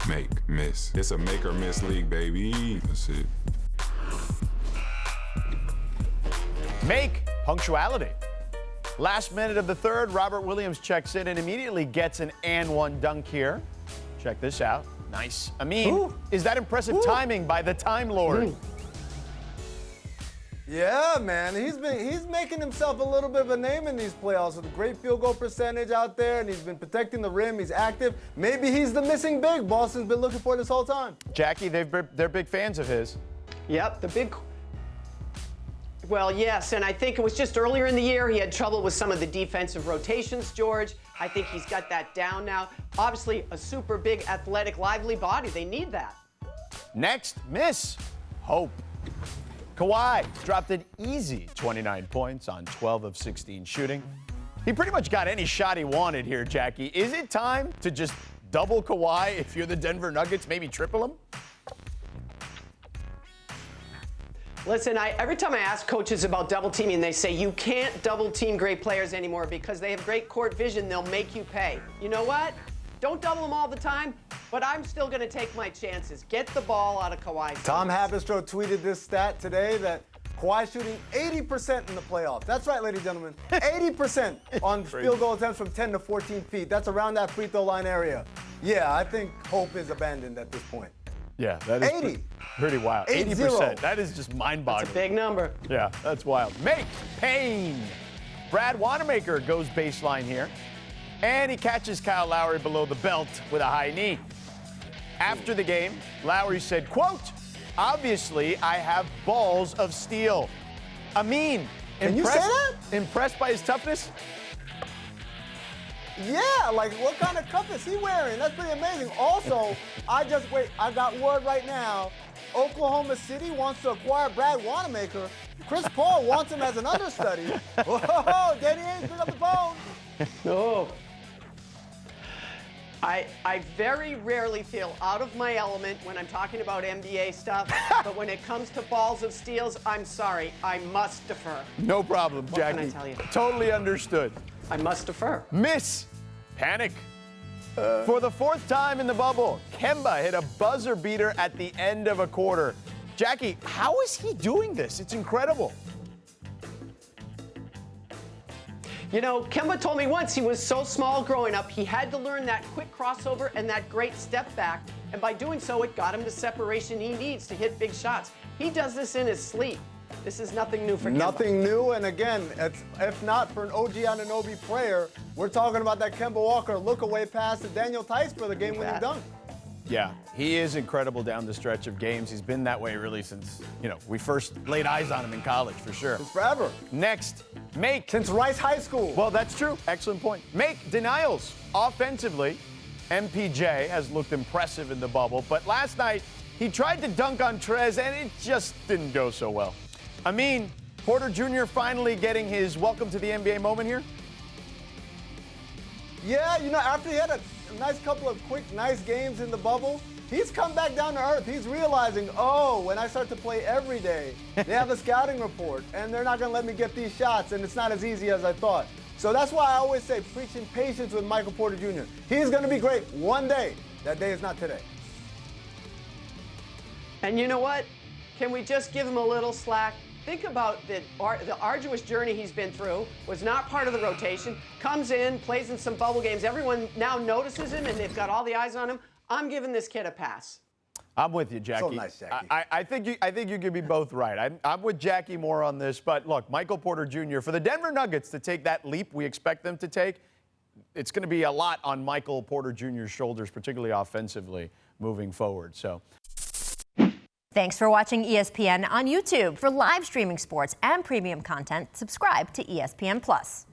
make, miss. It's a make or miss league, baby. That's it. Make punctuality. Last minute of the third, Robert Williams checks in and immediately gets an and one dunk here. Check this out. Nice. Amin, Ooh. is that impressive timing by the Time Lord? Yeah, man, he's making himself a little bit of a name in these playoffs with a great field goal percentage out there, and he's been protecting the rim. He's active. Maybe he's the missing big Boston's been looking for this whole time. Jackie, they're big fans of his. Yep, the big. Well, yes, and I think it was just earlier in the year he had trouble with some of the defensive rotations, George. I think he's got that down now. Obviously, a super big, athletic, lively body. They need that. Next, miss. Hope. Kawhi dropped an easy 29 points on 12 of 16 shooting. He pretty much got any shot he wanted here, Jackie. Is it time to just double Kawhi if you're the Denver Nuggets, maybe triple him? Listen, every time I ask coaches about double teaming, they say you can't double team great players anymore because they have great court vision. They'll make you pay. You know what? Don't double them all the time, but I'm still going to take my chances. Get the ball out of Kawhi's Tom hands. Haberstroh tweeted this stat today that Kawhi shooting 80% in the playoffs. That's right, ladies and gentlemen. 80% on field goal attempts from 10 to 14 feet. That's around that free throw line area. Yeah, I think hope is abandoned at this point. Yeah, that is 80. pretty wild. 80%. That is just mind-boggling. It's a big number. Yeah, that's wild. Make Payne. Brad Wanamaker goes baseline here. And he catches Kyle Lowry below the belt with a high knee. After the game, Lowry said, quote, "Obviously, I have balls of steel." Amin, Can you say that? Impressed by his toughness? Yeah, like what kind of cup is he wearing? That's pretty amazing. Also, I got word right now. Oklahoma City wants to acquire Brad Wanamaker. Chris Paul wants him as an understudy. Whoa, Danny Ainge, pick up the phone. No. I very rarely feel out of my element when I'm talking about NBA stuff, but when it comes to balls of steels, I'm sorry, I must defer. No problem, Jackie. What can I tell you? Totally understood. I must defer. Miss. Panic. For the fourth time in the bubble, Kemba hit a buzzer beater at the end of a quarter. Jackie, how is he doing this? It's incredible. You know, Kemba told me once he was so small growing up, he had to learn that quick crossover and that great step back. And by doing so, it got him the separation he needs to hit big shots. He does this in his sleep. This is nothing new for Kemba. Nothing new, and again, if not for an OG Anunoby prayer, we're talking about that Kemba Walker look-away pass to Daniel Tice for the game-winning dunk. Yeah, he is incredible down the stretch of games. He's been that way really since, we first laid eyes on him in college, for sure. It's forever. Next, Make. Since Rice High School. Well, that's true. Excellent point. Make denials. Offensively, MPJ has looked impressive in the bubble, but last night he tried to dunk on Trez, and it just didn't go so well. Amin, Porter Jr. finally getting his welcome to the NBA moment here? Yeah, after he had a nice couple of quick, nice games in the bubble, he's come back down to earth. He's realizing, when I start to play every day, they have a scouting report, and they're not going to let me get these shots, and it's not as easy as I thought. So that's why I always say preaching patience with Michael Porter Jr. He's going to be great one day. That day is not today. And you know what? Can we just give him a little slack? Think about the arduous journey he's been through, was not part of the rotation, comes in, plays in some bubble games. Everyone now notices him, and they've got all the eyes on him. I'm giving this kid a pass. I'm with you, Jackie. So nice, Jackie. I think you could be both right. I'm with Jackie more on this, but look, Michael Porter Jr., for the Denver Nuggets to take that leap we expect them to take, it's going to be a lot on Michael Porter Jr.'s shoulders, particularly offensively, moving forward. So. Thanks for watching ESPN on YouTube. For live streaming sports and premium content, subscribe to ESPN+.